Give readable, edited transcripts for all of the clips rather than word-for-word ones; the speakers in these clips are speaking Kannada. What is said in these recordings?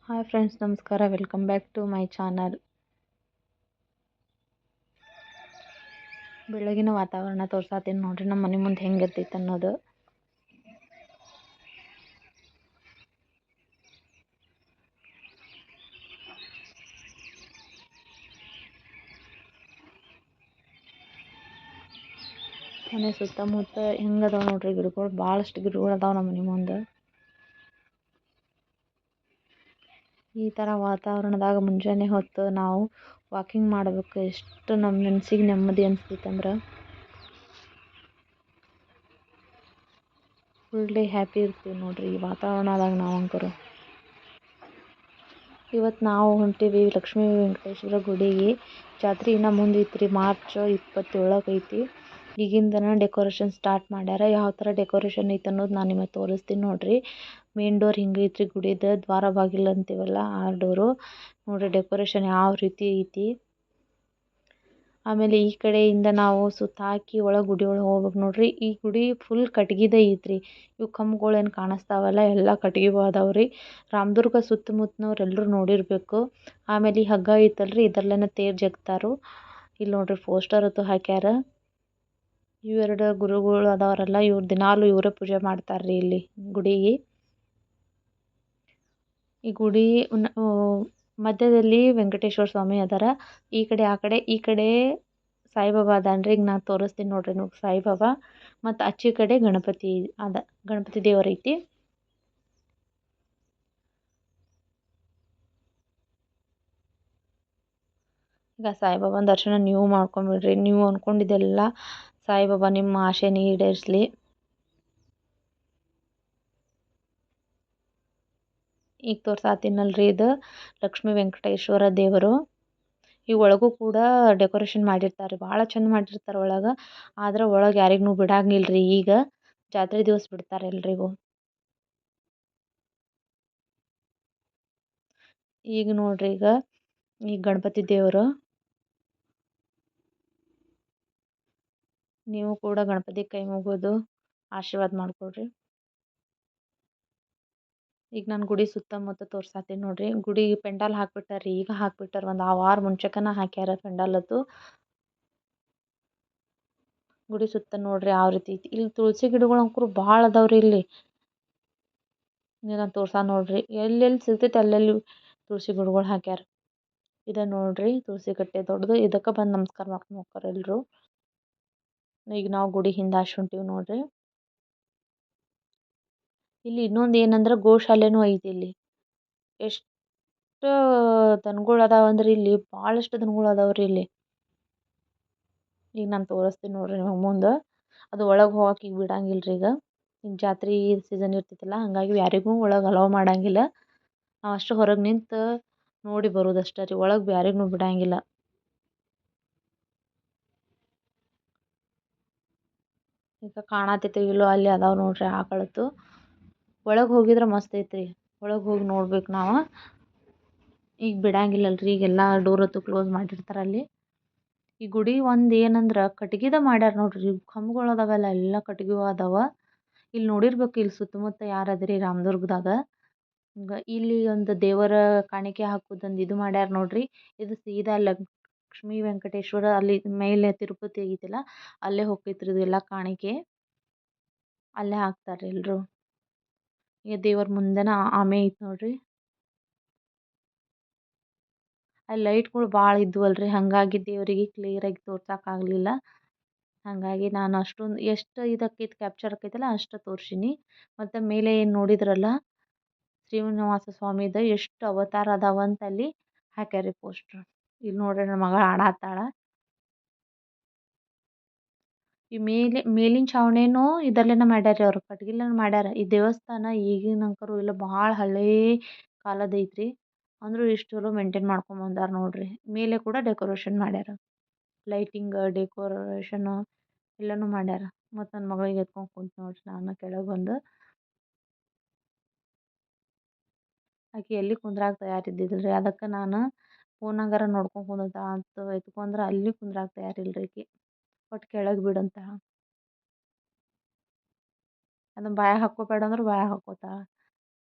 ಹಾಯ್ ಫ್ರೆಂಡ್ಸ್, ನಮಸ್ಕಾರ. Welcome back to my channel. ಬೆಳಗಿನ ವಾತಾವರಣ ತೋರ್ಸಾತೀನಿ ನೋಡ್ರಿ, ನಮ್ಮ ಮನೆ ಮುಂದೆ ಹೆಂಗಿರ್ತೈತೆ ಅನ್ನೋದು. ಮನೆ ಸುತ್ತಮುತ್ತ ಹೆಂಗದಾವ ನೋಡ್ರಿ ಗಿಡಗಳು. ಭಾಳಷ್ಟು ಗಿಡಗಳು ಅದಾವ ನಮ್ಮ ಮನೆ ಮುಂದೆ. ಈ ಥರ ವಾತಾವರಣದಾಗ ಮುಂಜಾನೆ ಹೊತ್ತು ನಾವು ವಾಕಿಂಗ್ ಮಾಡಬೇಕು. ಎಷ್ಟು ನಮ್ಮ ಮನಸ್ಸಿಗೆ ನೆಮ್ಮದಿ ಅನಿಸ್ತೈತಂದ್ರೆ ಫುಲ್ ಡೇ ಹ್ಯಾಪಿ ಇರ್ತೀವಿ ನೋಡ್ರಿ ಈ ವಾತಾವರಣದಾಗ ನಾವಂಕರು. ಇವತ್ತು ನಾವು ಹೊಂಟೀವಿ ಲಕ್ಷ್ಮೀ ವೆಂಕಟೇಶ್ವರ ಗುಡಿಗೆ. ಜಾತ್ರೆ ಇನ್ನೂ ಮುಂದೆ ಐತ್ರಿ, ಮಾರ್ಚ್ 27 ಐತಿ. ಈಗಿಂದನೇ ಡೆಕೋರೇಷನ್ ಸ್ಟಾರ್ಟ್ ಮಾಡ್ಯಾರ. ಯಾವ ಥರ ಡೆಕೋರೇಷನ್ ಐತೆ ಅನ್ನೋದು ನಾನು ನಿಮಗೆ ತೋರಿಸ್ತೀನಿ ನೋಡ್ರಿ. ಮೇನ್ ಡೋರ್ ಹಿಂಗೈತ್ರಿ ಗುಡಿದು. ದ್ವಾರ ಬಾಗಿಲು ಅಂತೀವಲ್ಲ ಆ ಡೋರು ನೋಡ್ರಿ. ಡೆಕೋರೇಷನ್ ಯಾವ ರೀತಿ ಐತಿ. ಆಮೇಲೆ ಈ ಕಡೆಯಿಂದ ನಾವು ಸುತ್ತ ಹಾಕಿ ಒಳಗೆ ಗುಡಿ ಒಳಗೆ ಹೋಗ್ಬೇಕು ನೋಡ್ರಿ. ಈ ಗುಡಿ ಫುಲ್ ಕಟ್ಗಿದ ಐತ್ರಿ. ಇವು ಕಂಬಗಳೇನು ಕಾಣಿಸ್ತಾವಲ್ಲ ಎಲ್ಲ ಕಟ್ಗಿವು ಅದಾವ್ರಿ. ರಾಮದುರ್ಗ ಸುತ್ತಮುತ್ತನವ್ರು ಎಲ್ಲರೂ ನೋಡಿರ್ಬೇಕು. ಆಮೇಲೆ ಈ ಹಗ್ಗ ಐತಲ್ರಿ, ಇದರಲ್ಲೇನ ತೇರು ಜಗ್ತಾರು. ಇಲ್ಲಿ ನೋಡ್ರಿ ಪೋಸ್ಟರ್ ಅಂತೂ ಹಾಕ್ಯಾರ. ಇವೆರಡು ಗುರುಗಳು ಅದಾವ್ರಲ್ಲ, ಇವ್ರು ದಿನಾಲು ಇವರೇ ಪೂಜೆ ಮಾಡ್ತಾರ್ರಿ ಇಲ್ಲಿ ಗುಡಿಗೆ. ಈ ಗುಡಿ ಮಧ್ಯದಲ್ಲಿ ವೆಂಕಟೇಶ್ವರ ಸ್ವಾಮಿ ಅದಾರ. ಈ ಕಡೆ ಆ ಕಡೆ ಈ ಕಡೆ ಸಾಯಿಬಾಬಾ ಅದಾನ್ರಿ. ಈಗ ನಾನು ತೋರಿಸ್ತೀನಿ ನೋಡ್ರಿ ನೀವು ಸಾಯಿಬಾಬಾ. ಮತ್ತು ಆಚೆ ಕಡೆ ಗಣಪತಿ ಅದ, ಗಣಪತಿ ದೇವರೈತಿ. ಈಗ ಸಾಯಿಬಾಬಾನ ದರ್ಶನ ನೀವು ಮಾಡ್ಕೊಂಬಿಡ್ರಿ. ನೀವು ಅಂದ್ಕೊಂಡಿದ್ದೆಲ್ಲ ಸಾಯಿಬಾಬಾ ನಿಮ್ಮ ಆಸೆನ ಈಡೇರಿಸಲಿ. ಈಗ ತೋರ್ಸಾತೀನಲ್ರಿ, ಇದು ಲಕ್ಷ್ಮೀ ವೆಂಕಟೇಶ್ವರ ದೇವರು. ಈ ಒಳಗೂ ಕೂಡ ಡೆಕೋರೇಷನ್ ಮಾಡಿರ್ತಾರೆ, ಭಾಳ ಚಂದ ಮಾಡಿರ್ತಾರೆ ಒಳಗೆ. ಆದ್ರೆ ಒಳಗೆ ಯಾರಿಗೂ ಬಿಡಂಗಿಲ್ರಿ. ಈಗ ಜಾತ್ರೆ ದಿವಸ ಬಿಡ್ತಾರೆ ಎಲ್ರಿಗೂ. ಈಗ ನೋಡ್ರಿ, ಈ ಗಣಪತಿ ದೇವರು. ನೀವು ಕೂಡ ಗಣಪತಿ ಕೈ ಮುಗಿದು ಆಶೀರ್ವಾದ ಮಾಡ್ಕೊಳ್ರಿ. ಈಗ ನಾನು ಗುಡಿ ಸುತ್ತಮುತ್ತ ತೋರ್ಸಾತೀನಿ ನೋಡ್ರಿ. ಗುಡಿ ಪೆಂಡಾಲ್ ಹಾಕ್ಬಿಟ್ಟಾರ್ರಿ, ಈಗ ಹಾಕ್ಬಿಟ್ಟಾರ. ಒಂದು ಆ ವಾರ ಮುಂಚೆಕನ ಹಾಕ್ಯಾರ ಪೆಂಡಾಲತ್ತು. ಗುಡಿ ಸುತ್ತ ನೋಡ್ರಿ ಯಾವ ರೀತಿ ಐತಿ. ಇಲ್ಲಿ ತುಳಸಿ ಗಿಡಗಳು ಅಂಕರು ಭಾಳ ಅದಾವ್ರಿ. ಇಲ್ಲಿ ನಾನು ತೋರ್ಸಾ ನೋಡ್ರಿ, ಎಲ್ಲೆಲ್ಲಿ ಸಿಗ್ತೈತೆ ಅಲ್ಲೆಲ್ಲಿ ತುಳಸಿ ಗಿಡಗಳು ಹಾಕ್ಯಾರ. ಇದ ನೋಡ್ರಿ ತುಳಸಿ ಕಟ್ಟೆ ದೊಡ್ಡದು. ಇದಕ್ಕೆ ಬಂದು ನಮಸ್ಕಾರ ಮಾಡ್ಕೊಂಡು ಹೋಗ್ತಾರೆ ಎಲ್ಲರೂ. ಈಗ ನಾವು ಗುಡಿ ಹಿಂದೆ ಹೊಂಟೀವಿ ನೋಡ್ರಿ. ಇಲ್ಲಿ ಇನ್ನೊಂದು ಏನಂದ್ರೆ ಗೋಶಾಲೆನೂ ಐತಿ ಇಲ್ಲಿ. ಎಷ್ಟು ದನಗಳು ಅದಾವಂದ್ರೆ ಇಲ್ಲಿ ಭಾಳಷ್ಟು ದನಗಳು ಅದಾವ್ರಿ ಇಲ್ಲಿ. ಈಗ ನಾನು ತೋರಿಸ್ತೀನಿ ನೋಡ್ರಿ ನಿಮಗೆ ಮುಂದೆ. ಅದು ಒಳಗೆ ಹೋಗಕ್ಕೆ ಈಗ ಬಿಡಂಗಿಲ್ರಿ. ಈಗ ಜಾತ್ರೆ ಸೀಸನ್ ಇರ್ತೈತಲ್ಲ, ಹಾಗಾಗಿ ಯಾರಿಗೂ ಒಳಗೆ ಅಲೋ ಮಾಡಂಗಿಲ್ಲ. ನಾವು ಅಷ್ಟು ಹೊರಗೆ ನಿಂತು ನೋಡಿ ಬರೋದಷ್ಟೇ ರೀ, ಒಳಗೆ ಯಾರಿಗೂ ಬಿಡಂಗಿಲ್ಲ. ಈಗ ಕಾಣತೈತಿ ಇಲ್ಲೋ, ಅಲ್ಲಿ ಅದಾವ ನೋಡ್ರಿ ಆಕಳತ್ತು. ಒಳಗೆ ಹೋಗಿದ್ರೆ ಮಸ್ತ್ ಐತ್ರಿ. ಒಳಗೆ ಹೋಗಿ ನೋಡ್ಬೇಕು ನಾವು. ಈಗ ಬಿಡಂಗಿಲ್ಲಲ್ರಿ, ಈಗೆಲ್ಲ ಡೋರ್ ಹೊತ್ತು ಕ್ಲೋಸ್ ಮಾಡಿರ್ತಾರೆ ಅಲ್ಲಿ. ಈ ಗುಡಿ ಒಂದು ಏನಂದ್ರೆ ಕಟ್ಗಿದ ಮಾಡ್ಯಾರ ನೋಡ್ರಿ. ಕಂಬಗಳು ಅದಾವಲ್ಲ ಎಲ್ಲ ಕಟ್ಗಿವು ಅದಾವ. ಇಲ್ಲಿ ನೋಡಿರ್ಬೇಕು, ಇಲ್ಲಿ ಸುತ್ತಮುತ್ತ ಯಾರದ್ರಿ ರಾಮದುರ್ಗದಾಗ. ಇಲ್ಲಿ ಒಂದು ದೇವರ ಕಾಣಿಕೆ ಹಾಕುದಂದು ಇದು ಮಾಡ್ಯಾರ ನೋಡ್ರಿ. ಇದು ಸೀದಾ ಲಕ್ಷ್ಮೀ ವೆಂಕಟೇಶ್ವರ ಅಲ್ಲಿ ಮೇಲೆ ತಿರುಪತಿ ಐತಿಲ್ಲ, ಅಲ್ಲೇ ಹೋಗ್ತೈತ್ರಿ ಇದು ಎಲ್ಲ ಕಾಣಿಕೆ. ಅಲ್ಲೇ ಹಾಕ್ತಾರೆ ಎಲ್ರು. ಈಗ ದೇವರ ಮುಂದೆನ ಆಮೆ ಐತಿ ನೋಡ್ರಿ. ಅಲ್ಲಿ ಲೈಟ್ಗಳು ಭಾಳ ಇದ್ವಲ್ರಿ, ಹಾಗಾಗಿ ದೇವರಿಗೆ ಕ್ಲಿಯರಾಗಿ ತೋರ್ಸೋಕ್ಕಾಗಲಿಲ್ಲ. ಹಾಗಾಗಿ ನಾನು ಅಷ್ಟೊಂದು ಎಷ್ಟು ಇದಕ್ಕೈತಿ ಕ್ಯಾಪ್ಚರ್ ಆಕೈತಲ್ಲ ಅಷ್ಟು ತೋರ್ಸೀನಿ. ಮತ್ತು ಮೇಲೆ ಏನು ನೋಡಿದ್ರಲ್ಲ ಶ್ರೀನಿವಾಸ ಸ್ವಾಮಿದು ಎಷ್ಟು ಅವತಾರ ಅದಾವಂತ ಅಲ್ಲಿ ಹಾಕ್ಯಾರಿ ಪೋಸ್ಟ್ರು. ಇಲ್ಲಿ ನೋಡ್ರಿ ನನ್ನ ಮಗಳು ಆಡಾತ್ತಾಳ. ಈ ಮೇಲಿನ ಛಾವಣಿನೂ ಇದರಲ್ಲೇನ ಮಾಡ್ಯಾರ ಅವ್ರು, ಕಟ್ಗಿಲನ ಮಾಡ್ಯಾರ. ಈ ದೇವಸ್ಥಾನ ಈಗಿನಂಕರು ಇಲ್ಲ, ಭಾಳ ಹಳೇ ಕಾಲದ ಐತ್ರಿ. ಅಂದರೂ ಇಷ್ಟು ಚಲೋ ಮೇಂಟೈನ್ ಮಾಡ್ಕೊಂಡು ಬಂದಾರ ನೋಡ್ರಿ. ಮೇಲೆ ಕೂಡ ಡೆಕೋರೇಷನ್ ಮಾಡ್ಯಾರ, ಲೈಟಿಂಗ್ ಡೆಕೋರೇಷನು ಎಲ್ಲನೂ ಮಾಡ್ಯಾರ. ಮತ್ತು ನನ್ನ ಮಗಳಿಗೆ ಎತ್ಕೊಂಡು ಕುಂತು ನೋಡ್ರಿ ನಾನು ಕೆಳಗೆ ಬಂದು. ಆಕೆ ಎಲ್ಲಿ ಕುಂದ್ರಾಕ ತಯಾರಿದ್ದಿದ್ದಿಲ್ರಿ, ಅದಕ್ಕೆ ನಾನು ಫೋನಾಗಾರ ನೋಡ್ಕೊಂಡು ಕುಂದಿರ್ತಾಳ ಅಂತ ಎತ್ಕೊಂಡ್ರೆ ಅಲ್ಲಿ ಕುಂದ್ರಾಕ ತಯಾರಿಲ್ರಿ ಆಕೆ. ಒಟ್ಟು ಕೆಳಗೆ ಬಿಡಂತ. ಅದನ್ನು ಬಾಯಾಗ ಹಾಕ್ಕೋಬೇಡ ಅಂದ್ರೆ ಬಾಯಾಗ ಹಾಕ್ಕೋತಾಳ.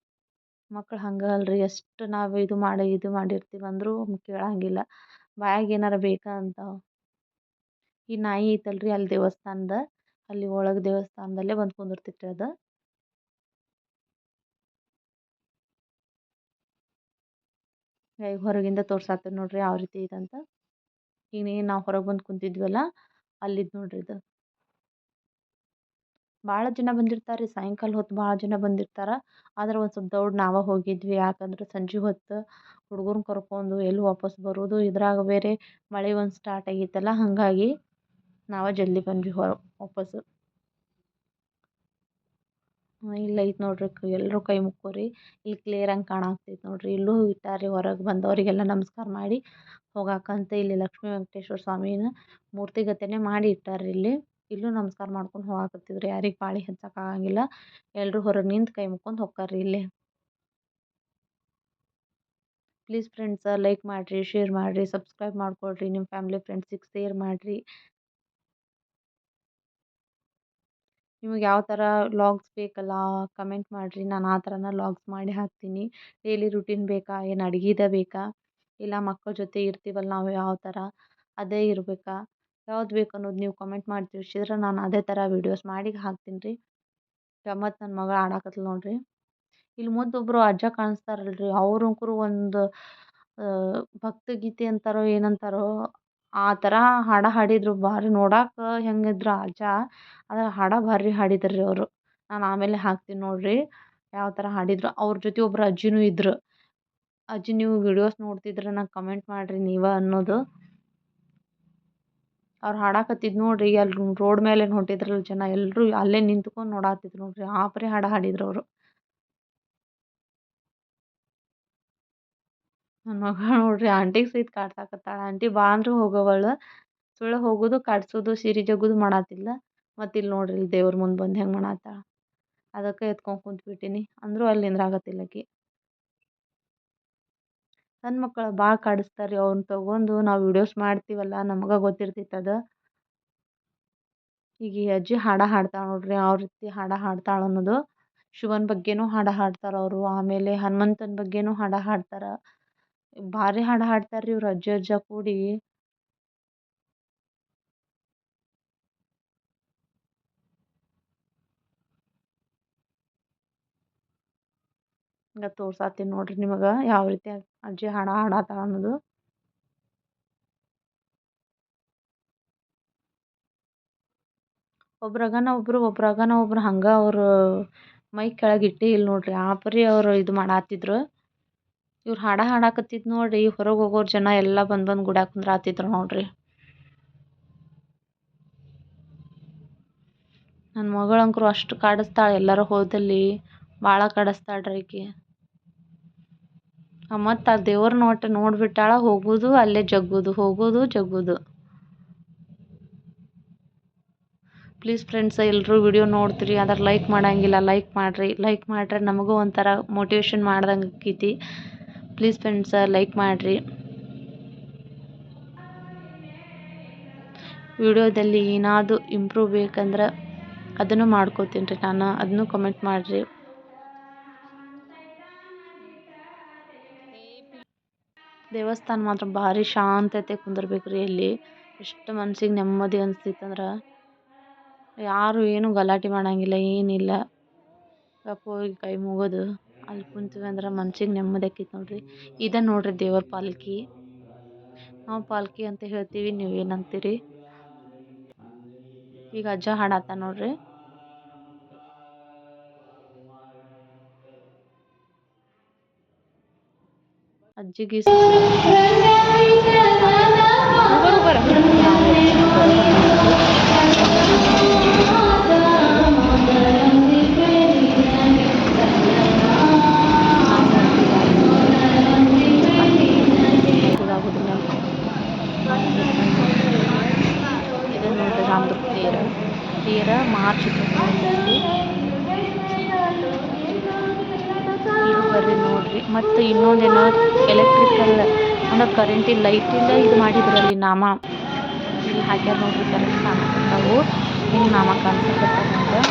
ಮಕ್ಳು ಹಂಗೆ ಅಲ್ರಿ, ಎಷ್ಟು ನಾವು ಇದು ಮಾಡಿರ್ತೀವಿ ಅಂದರೂ ಕೇಳಂಗಿಲ್ಲ. ಬಾಯಾಗ ಏನಾರ ಬೇಕಾ ಅಂತಾವ. ಈ ನಾಯಿ ಐತಲ್ರಿ ಅಲ್ಲಿ ದೇವಸ್ಥಾನದ, ಅಲ್ಲಿ ಒಳಗೆ ದೇವಸ್ಥಾನದಲ್ಲೇ ಬಂದು ಕುಂದಿರ್ತೈತ್ರಿ ಅದು. ಈಗ ಹೊರಗಿಂದ ತೋರ್ಸಾತ್ರಿ ನೋಡ್ರಿ ಯಾವ ರೀತಿ ಐತಂತ. ಈಗ ನಾವು ಹೊರಗೆ ಬಂದು ಕುಂತಿದ್ವಲ್ಲ ಅಲ್ಲಿದ್ದು ನೋಡ್ರಿ ಇದು. ಭಾಳ ಜನ ಬಂದಿರ್ತಾರೆ ರೀ, ಸಾಯಂಕಾಲ ಹೊತ್ತು ಭಾಳ ಜನ ಬಂದಿರ್ತಾರೆ. ಆದ್ರೆ ಒಂದು ಸ್ವಲ್ಪ ದೌಡ್ ನಾವೇ ಹೋಗಿದ್ವಿ, ಯಾಕಂದ್ರೆ ಸಂಜೆ ಹೊತ್ತು ಹುಡುಗರನ್ನ ಕರ್ಕೊಂಡು ಎಲ್ಲಿ ವಾಪಸ್ ಬರೋದು, ಇದ್ರಾಗ ಬೇರೆ ಮಳೆ ಒಂದು ಸ್ಟಾರ್ಟ್ ಆಗಿತ್ತಲ್ಲ, ಹಾಗಾಗಿ ನಾವೇ ಜಲ್ದಿ ಬಂದ್ವಿ ವಾಪಸ್ಸು. ಇಲ್ಲ ಐತೆ ನೋಡ್ರಿ, ಎಲ್ಲರೂ ಕೈ ಮುಕ್ಕೋರಿ. ಇಲ್ಲಿ ಕ್ಲಿಯರ್ ಆಗಿ ಕಾಣಾಕ್ತೈತೆ ನೋಡ್ರಿ. ಇಲ್ಲೂ ಇಟ್ಟಾರಿ, ಹೊರಗೆ ಬಂದವರಿಗೆಲ್ಲ ನಮಸ್ಕಾರ ಮಾಡಿ ಹೋಗಾಕಂತ. ಇಲ್ಲಿ ಲಕ್ಷ್ಮೀ ವೆಂಕಟೇಶ್ವರ ಸ್ವಾಮಿನ ಮೂರ್ತಿಗತೆನೆ ಮಾಡಿ ಇಟ್ಟಾರ್ರಿ ಇಲ್ಲಿ. ಇಲ್ಲೂ ನಮಸ್ಕಾರ ಮಾಡ್ಕೊಂಡು ಹೋಗಾಕತ್ತಿದ್ರು. ಯಾರಿಗೆ ಪಾಳಿ ಹಚ್ಚಕ್ಕಾಗಂಗಿಲ್ಲ, ಎಲ್ಲರೂ ಹೊರಗೆ ನಿಂತು ಕೈ ಮುಕ್ಕೊಂಡು ಹೋಗ್ತಾರ್ರಿ ಇಲ್ಲಿ. ಪ್ಲೀಸ್ ಫ್ರೆಂಡ್ಸ್, ಲೈಕ್ ಮಾಡಿರಿ, ಶೇರ್ ಮಾಡಿರಿ, ಸಬ್ಸ್ಕ್ರೈಬ್ ಮಾಡ್ಕೊಳ್ರಿ, ನಿಮ್ಮ ಫ್ಯಾಮಿಲಿ ಫ್ರೆಂಡ್ಸಿಗೆ ಶೇರ್ ಮಾಡಿರಿ. ನಿಮಗೆ ಯಾವ ಥರ ವ್ಲಾಗ್ಸ್ ಬೇಕಲ್ಲ ಕಮೆಂಟ್ ಮಾಡಿರಿ, ನಾನು ಆ ಥರನ ವ್ಲಾಗ್ಸ್ ಮಾಡಿ ಹಾಕ್ತೀನಿ. ಡೈಲಿ ರುಟೀನ್ ಬೇಕಾ, ಏನು ಅಡುಗೆದೇ ಬೇಕಾ, ಇಲ್ಲ ಮಕ್ಕಳ ಜೊತೆ ಇರ್ತೀವಲ್ಲ ನಾವು ಯಾವ ಥರ ಅದೇ ಇರಬೇಕಾ, ಯಾವ್ದು ಬೇಕು ಅನ್ನೋದು ನೀವು ಕಮೆಂಟ್ ಮಾಡಿ ತಿಳಿಸಿದ್ರೆ ನಾನು ಅದೇ ಥರ ವೀಡಿಯೋಸ್ ಮಾಡಿ ಹಾಕ್ತೀನಿ ರೀ. ಮತ್ತು ನನ್ನ ಮಗಳು ಆಡಾಕತ್ಲ ನೋಡ್ರಿ. ಇಲ್ಲಿ ಮುಂದೊಬ್ಬರು ಅಜ್ಜ ಕಾಣಿಸ್ತಾರಲ್ರಿ, ಅವ್ರಂಕರು ಒಂದು ಭಕ್ತಿಗೀತೆ ಅಂತಾರೋ ಏನಂತಾರೋ ಆ ಥರ ಹಾಡಿದ್ರು. ಭಾರಿ ನೋಡಕ್ಕೆ ಹೆಂಗಿದ್ರು ಅಜ್ಜ, ಅದ್ರ ಭಾರಿ ಹಾಡಿದ್ರಿ ಅವರು. ನಾನು ಆಮೇಲೆ ಹಾಕ್ತೀನಿ ನೋಡ್ರಿ ಯಾವ ಥರ ಹಾಡಿದ್ರು. ಅವ್ರ ಜೊತೆ ಒಬ್ರು ಅಜ್ಜಿನೂ ಇದ್ರು. ಅಜ್ಜಿ ನೀವು ವಿಡಿಯೋಸ್ ನೋಡ್ತಿದ್ರೆ ನಂಗೆ ಕಮೆಂಟ್ ಮಾಡಿರಿ ನೀವ ಅನ್ನೋದು. ಅವ್ರು ಹಾಡಾಕತ್ತಿದ್ದು ನೋಡ್ರಿ, ಅಲ್ಲಿ ರೋಡ್ ಮೇಲೆ ಹೊಂಟಿದ್ರಲ್ಲ ಜನ, ಎಲ್ಲರೂ ಅಲ್ಲೇ ನಿಂತ್ಕೊಂಡು ನೋಡಾತಿದ್ರು ನೋಡ್ರಿ. ಆಪರಿ ಹಾಡಿದ್ರು ಅವರು. ನನ್ನ ಮಗ ನೋಡ್ರಿ ಆಂಟಿಗೆ ಸಹಿತ ಕಾಡ್ಸಾಕತ್ತಾಳ. ಆಂಟಿ ಬಾ ಅಂದ್ರೂ ಹೋಗೋವಳು, ಸುಳ್ಳು ಹೋಗೋದು ಕಾಡ್ಸೋದು ಸೀರೆ ಜಗ್ಗೋದು ಮಾಡತ್ತಿಲ್ಲ. ಮತ್ತು ಇಲ್ಲಿ ನೋಡ್ರಿ ಇಲ್ಲಿ ದೇವ್ರ ಮುಂದೆ ಬಂದು ಹೆಂಗೆ ಮಾಡತ್ತಾಳ. ಅದಕ್ಕೆ ಎತ್ಕೊಂಡು ಕುಂತ್ಬಿಟ್ಟಿನಿ, ಅಂದರೂ ಅಲ್ಲಿ ನಿಂದ್ರಾಗತ್ತಿಲ್ಲ ಆಕಿ. ಸಣ್ಣ ಮಕ್ಕಳು ಭಾಳ ಕಾಡಿಸ್ತಾರೆ ರೀ. ಅವ್ನ ತಗೊಂಡು ನಾವು ವಿಡಿಯೋಸ್ ಮಾಡ್ತೀವಲ್ಲ, ನಮ್ಗೆ ಗೊತ್ತಿರ್ತೈತೆ ಅದು. ಈಗ ಈ ಅಜ್ಜಿ ಹಾಡ್ತಾಳೆ ನೋಡ್ರಿ, ಯಾವ ರೀತಿ ಹಾಡ್ತಾಳೆ ಅನ್ನೋದು. ಶಿವನ ಬಗ್ಗೆನೂ ಹಾಡ್ತಾರೆ ಅವರು, ಆಮೇಲೆ ಹನುಮಂತನ ಬಗ್ಗೆನೂ ಹಾಡ್ತಾರೆ. ಭಾರಿ ಹಾಡ್ತಾರೆ ರೀ ಇವ್ರು ಅಜ್ಜ ಕೂಡಿ. ಈಗ ತೋರ್ಸಾತೀನಿ ನೋಡ್ರಿ ನಿಮಗೆ ಯಾವ ರೀತಿ ಅಜ್ಜಿ ಹಾಡತಾಳ ಅನ್ನೋದು. ಒಬ್ರಾಗನ ಒಬ್ರು ಹಂಗೆ ಅವರು ಮೈ ಕೆಳಗೆ ಇಟ್ಟೇ ಇಲ್ಲ ನೋಡ್ರಿ, ಆಪರಿ ಅವರು ಇದು ಮಾಡಾತಿದ್ರು. ಇವ್ರು ಹಾಡಾಕತ್ತಿದ್ ನೋಡ್ರಿ, ಹೊರಗೆ ಹೋಗೋರು ಜನ ಎಲ್ಲ ಬಂದು ಗುಡ್ಯಾಗ ಕುಂದ್ರಾತಿದ್ರು ನೋಡ್ರಿ. ನನ್ನ ಮಗಳಂಕರು ಅಷ್ಟು ಕಾಡಿಸ್ತಾಳೆ, ಎಲ್ಲರೂ ಹೋದಲ್ಲಿ ಭಾಳ ಕಾಡಿಸ್ತಾಳ್ರಿ ಆಕಿ. ಮತ್ತು ಆ ದೇವ್ರನ್ನ ಒಟ್ಟು ನೋಡ್ಬಿಟ್ಟಾಳ, ಹೋಗೋದು ಅಲ್ಲೇ ಜಗ್ಗೋದು, ಹೋಗೋದು ಜಗ್ಗೋದು. ಪ್ಲೀಸ್ ಫ್ರೆಂಡ್ಸ್, ಎಲ್ಲರೂ ವಿಡಿಯೋ ನೋಡ್ತೀರಿ, ಅದ್ರ ಲೈಕ್ ಮಾಡಂಗಿಲ್ಲ, ಲೈಕ್ ಮಾಡಿರಿ ನಮಗೂ ಒಂಥರ ಮೋಟಿವೇಶನ್ ಮಾಡ್ದಂಗೆ ಆಕೈತಿ. ಪ್ಲೀಸ್ ಫ್ರೆಂಡ್ಸ್ ಲೈಕ್ ಮಾಡಿರಿ. ವಿಡಿಯೋದಲ್ಲಿ ಏನಾದರೂ ಇಂಪ್ರೂವ್ ಬೇಕಂದ್ರೆ ಅದನ್ನು ಮಾಡ್ಕೋತೀನಿ ರೀ ನಾನು, ಅದನ್ನು ಕಮೆಂಟ್ ಮಾಡಿರಿ. ದೇವಸ್ಥಾನ ಮಾತ್ರ ಭಾರಿ ಶಾಂತತೆ ಕುಂದಿರ್ಬೇಕು ರೀ ಇಲ್ಲಿ. ಎಷ್ಟು ಮನ್ಸಿಗೆ ನೆಮ್ಮದಿ ಅನಿಸ್ತೈತಂದ್ರೆ, ಯಾರು ಏನು ಗಲಾಟೆ ಮಾಡಂಗಿಲ್ಲ, ಏನಿಲ್ಲ. ಹೋಗಿ ಕೈ ಮುಗೋದು ಅಲ್ಲಿ ಕುಂತೀವಿ ಅಂದ್ರೆ ಮನ್ಸಿಗೆ ನೆಮ್ಮದಿ ಆಕೈತೆ ನೋಡ್ರಿ. ಇದೇ ನೋಡ್ರಿ ದೇವ್ರ ಪಾಲ್ಕಿ. ನಾವು ಪಾಲ್ಕಿ ಅಂತ ಹೇಳ್ತೀವಿ, ನೀವು ಏನಂತೀರಿ? ಈಗ ಅಜ್ಜ ಹಾಡಾತ ನೋಡ್ರಿ. ಅಜ್ಜಿಗೆ ಇದು ನೋಡ್ರಿ ರಾಮದುರ್ಗ ತೇರ ಮಾರ್ಚ್ ಬರ್ರಿ ನೋಡ್ರಿ. ಮತ್ತು ಇನ್ನೊಂದೇನೋ ಎಲೆಕ್ಟ್ರಿಕಲ್ ಅಂದ್ರೆ ಕರೆಂಟಿನ ಲೈಟಿಂದ ಇದು ಮಾಡಿದ್ರಲ್ಲಿ ನಾಮ ಇಲ್ಲಿ ಹಾಕ್ಯಾರ ನೋಡ್ರಿ. ಕರೆಂಟ್ ಕಾಣಿಸ್ತಾವು, ಹಿಂಗೆ ನಾಮ ಕಾಣಿಸ್ತಾವ.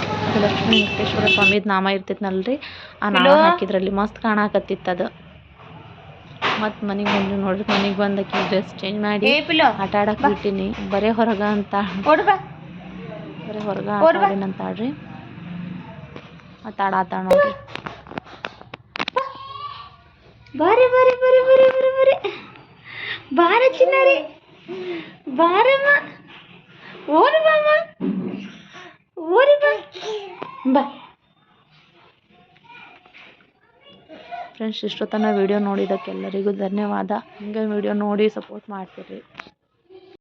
ಲಕ್ಷ್ಮೀ ವೆಂಕಟೇಶ್ವರ ಸ್ವಾಮಿದು ನಾಮ ಇರ್ತೈತನಲ್ರಿ ಆ ನಾಮ ಹಾಕಿದ್ರಲ್ಲಿ ಮಸ್ತ್ ಕಾಣಕತ್ತಿತ್ತು ಅದು. ಮತ್ತು ಮನೆಗೆ ಬಂದು ನೋಡ್ರಿ, ಮನೆಗೆ ಬಂದಕ್ಕೆ ಡ್ರೆಸ್ ಚೇಂಜ್ ಮಾಡಿ ಆಟ ಆಡಕ್ಕೆ ಬಿಟ್ಟಿನಿ. ಬರೇ ಹೊರಗ ಅಂತ ಬರೀ ಹೊರಗೆ ಆಟ ಆಡಿನಂತಾಳ್ರಿ. ಮತ್ತು ಆಡಾತಾಳ ನೋಡ್ರಿ. ಬಾರೆ ಬಾರೆ ಬಾರೆ ಬಾರೆ ಬಾರೆ ಬಾರೆ ಬಾರ ಚಿನ್ನಾರಿ ಬಾರಮ್ಮ ಓರಿ ಬಾಮ್ಮ ಓರಿ ಬಾ ಬಾ. ಫ್ರೆಂಡ್ಸ್, ಇಷ್ಟೊತ್ತನ ವಿಡಿಯೋ ನೋಡಿದ್ದಕ್ಕೆ ಎಲ್ಲರಿಗೂ ಧನ್ಯವಾದ. ಹಿಂಗೆ ವಿಡಿಯೋ ನೋಡಿ ಸಪೋರ್ಟ್ ಮಾಡ್ತೀರಿ.